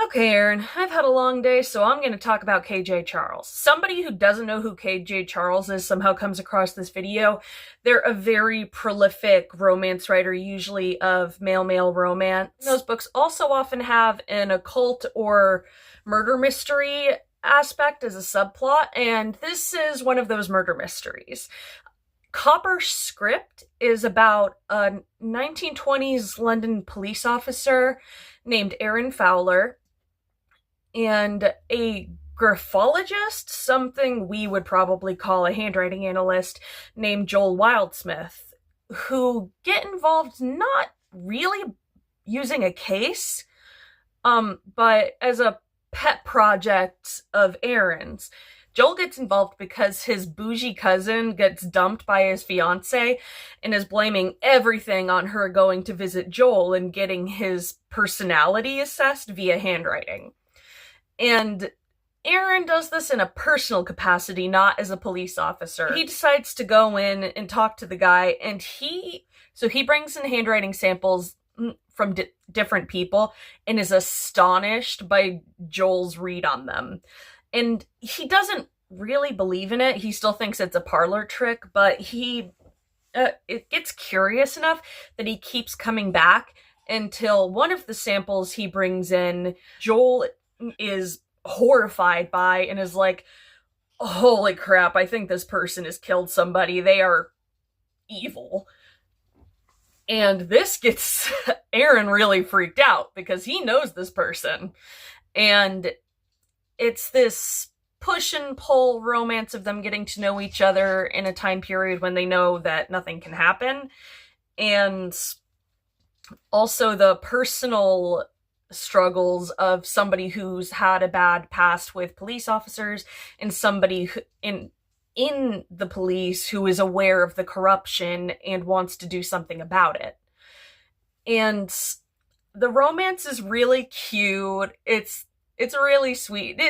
Okay, Aaron, I've had a long day, so I'm going to talk about KJ Charles. Somebody who doesn't know who KJ Charles is somehow comes across this video. They're a very prolific romance writer, usually of male-male romance. Those books also often have an occult or murder mystery aspect as a subplot, and this is one of those murder mysteries. Copper Script is about a 1920s London police officer named Aaron Fowler and a graphologist, something we would probably call a handwriting analyst, named Joel Wildsmith, who get involved not really using a case, but as a pet project of Aaron's. Joel gets involved because his bougie cousin gets dumped by his fiance and is blaming everything on her going to visit Joel and getting his personality assessed via handwriting. And Aaron does this in a personal capacity, not as a police officer. He decides to go in and talk to the guy, and he brings in handwriting samples from different people and is astonished by Joel's read on them. And he doesn't really believe in it. He still thinks it's a parlor trick, but it gets curious enough that he keeps coming back until one of the samples he brings in, Joel is horrified by and is like, holy crap, I think this person has killed somebody. They are evil. And this gets Aaron really freaked out because he knows this person. And it's this push and pull romance of them getting to know each other in a time period when they know that nothing can happen. And also the personal struggles of somebody who's had a bad past with police officers and somebody who, in the police who is aware of the corruption and wants to do something about it. And the romance is really cute. It's really sweet.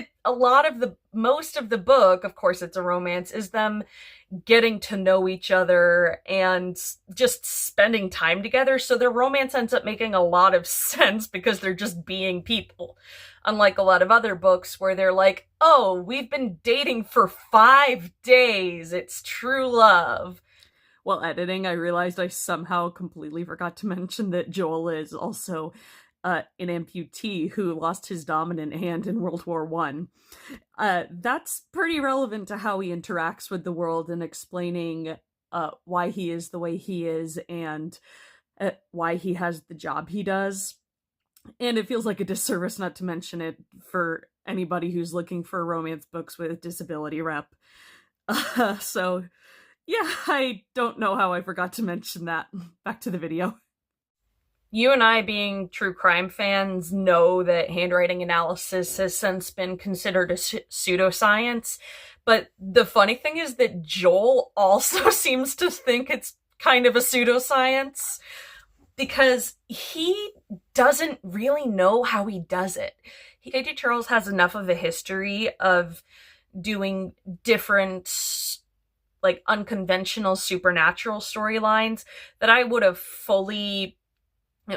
Most of the book, of course it's a romance, is them getting to know each other and just spending time together. So their romance ends up making a lot of sense because they're just being people. Unlike a lot of other books where they're like, oh, we've been dating for 5 days. It's true love. While editing, I realized I somehow completely forgot to mention that Joel is also an amputee who lost his dominant hand in World War I. That's pretty relevant to how he interacts with the world and explaining why he is the way he is and why he has the job he does. And it feels like a disservice not to mention it for anybody who's looking for romance books with disability rep. So, yeah, I don't know how I forgot to mention that. Back to the video. You and I, being true crime fans, know that handwriting analysis has since been considered a pseudoscience, but the funny thing is that Joel also seems to think it's kind of a pseudoscience because he doesn't really know how he does it. KJ Charles has enough of a history of doing different, like, unconventional supernatural storylines that I would have fully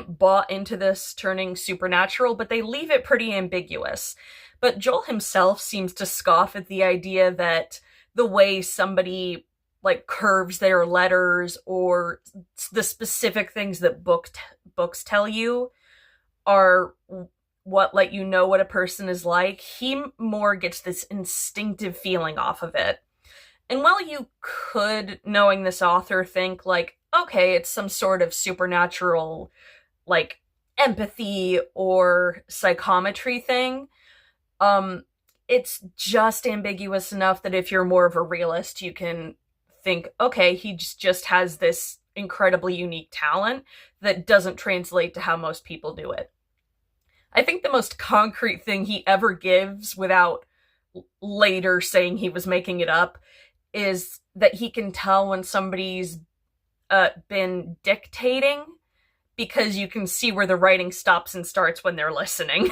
bought into this turning supernatural, but they leave it pretty ambiguous. But Joel himself seems to scoff at the idea that the way somebody like curves their letters or the specific things that books tell you are what let you know what a person is like. He more gets this instinctive feeling off of it. And while you could, knowing this author, think like, okay, it's some sort of supernatural like empathy or psychometry thing, it's just ambiguous enough that if you're more of a realist, you can think, okay, he just has this incredibly unique talent that doesn't translate to how most people do it. I think the most concrete thing he ever gives without later saying he was making it up is that he can tell when somebody's been dictating because you can see where the writing stops and starts when they're listening.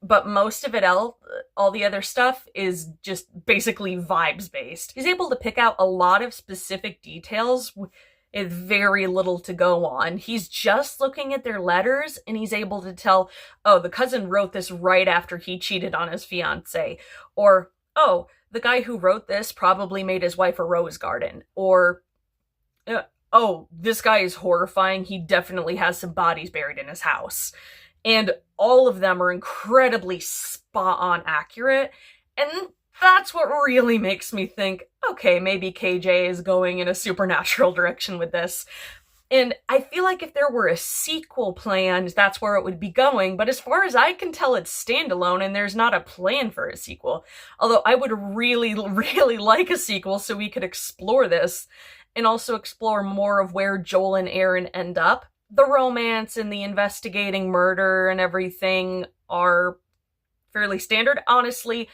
But most of it, all the other stuff, is just basically vibes-based. He's able to pick out a lot of specific details It's very little to go on. He's just looking at their letters and he's able to tell, oh, the cousin wrote this right after he cheated on his fiance. Or, oh, the guy who wrote this probably made his wife a rose garden. Or, oh, this guy is horrifying. He definitely has some bodies buried in his house. And all of them are incredibly spot on accurate. And that's what really makes me think, okay, maybe KJ is going in a supernatural direction with this. And I feel like if there were a sequel planned, that's where it would be going. But as far as I can tell, it's standalone and there's not a plan for a sequel. Although I would really, really like a sequel so we could explore this and also explore more of where Joel and Aaron end up. The romance and the investigating murder and everything are fairly standard. Honestly,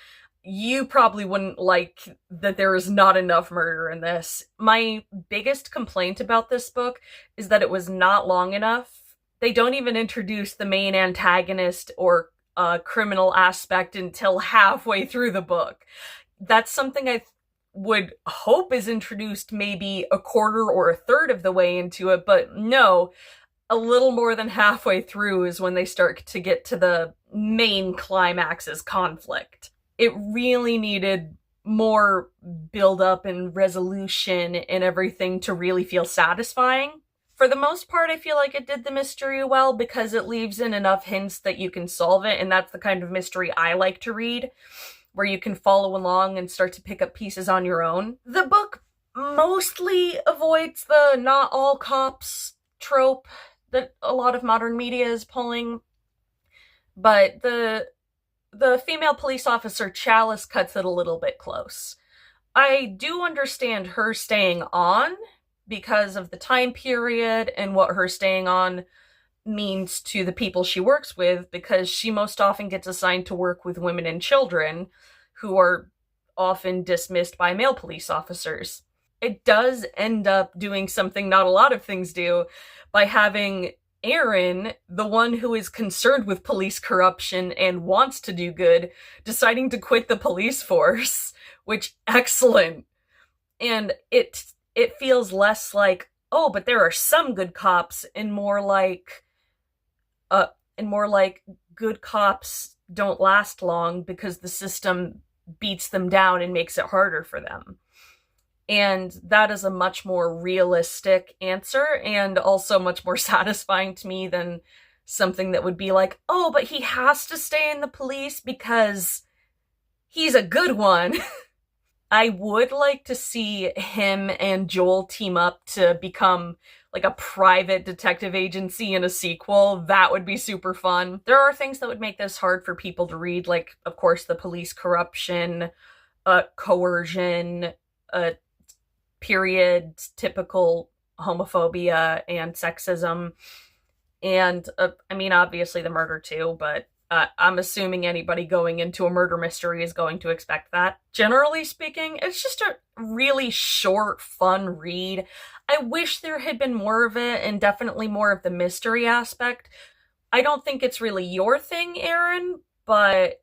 you probably wouldn't like that there is not enough murder in this. My biggest complaint about this book is that it was not long enough. They don't even introduce the main antagonist or criminal aspect until halfway through the book. That's something I would hope is introduced maybe a quarter or a third of the way into it, but no, a little more than halfway through is when they start to get to the main climax's conflict. It really needed more build-up and resolution and everything to really feel satisfying. For the most part, I feel like it did the mystery well because it leaves in enough hints that you can solve it, and that's the kind of mystery I like to read, where you can follow along and start to pick up pieces on your own. The book mostly avoids the not all cops trope that a lot of modern media is pulling, but the female police officer Chalice cuts it a little bit close. I do understand her staying on because of the time period and what her staying on means to the people she works with, because she most often gets assigned to work with women and children who are often dismissed by male police officers. It does end up doing something not a lot of things do by having Aaron, the one who is concerned with police corruption and wants to do good, deciding to quit the police force, which, excellent. And it feels less like, oh, but there are some good cops, and more like good cops don't last long because the system beats them down and makes it harder for them. And that is a much more realistic answer and also much more satisfying to me than something that would be like, oh, but he has to stay in the police because he's a good one. I would like to see him and Joel team up to become like a private detective agency in a sequel. That would be super fun. There are things that would make this hard for people to read, like, of course, the police corruption, coercion, period typical homophobia and sexism, and I mean, obviously the murder too, but I'm assuming anybody going into a murder mystery is going to expect that. Generally speaking, it's just a really short, fun read. I wish there had been more of it, and definitely more of the mystery aspect. I don't think it's really your thing, Aaron, but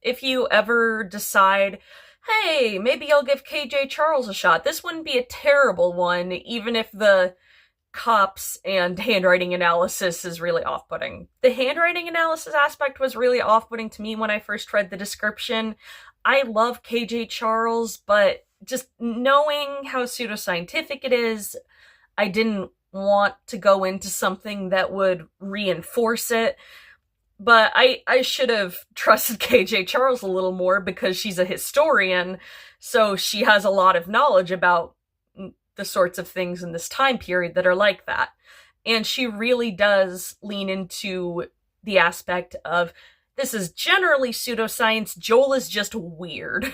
if you ever decide, hey, maybe I'll give KJ Charles a shot, this wouldn't be a terrible one, even if the cops and handwriting analysis is really off-putting. The handwriting analysis aspect was really off-putting to me when I first read the description. I love KJ Charles, but just knowing how pseudoscientific it is, I didn't want to go into something that would reinforce it. But I should have trusted KJ Charles a little more because she's a historian, so she has a lot of knowledge about the sorts of things in this time period that are like that. And she really does lean into the aspect of, this is generally pseudoscience, Joel is just weird.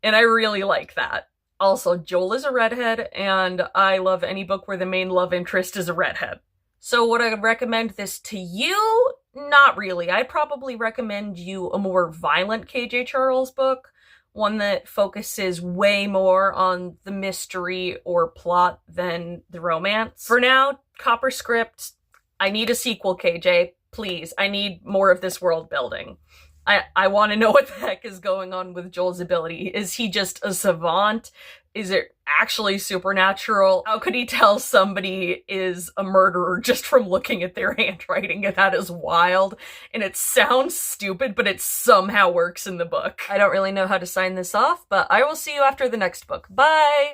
And I really like that. Also, Joel is a redhead, and I love any book where the main love interest is a redhead. So would I recommend this to you? Not really. I'd probably recommend you a more violent KJ Charles book, one that focuses way more on the mystery or plot than the romance. For now, Copper Script, I need a sequel, KJ. Please, I need more of this world building. I want to know what the heck is going on with Joel's ability. Is he just a savant Is it actually supernatural? How could he tell somebody is a murderer just from looking at their handwriting? And that is wild. And it sounds stupid, but it somehow works in the book. I don't really know how to sign this off, but I will see you after the next book. Bye!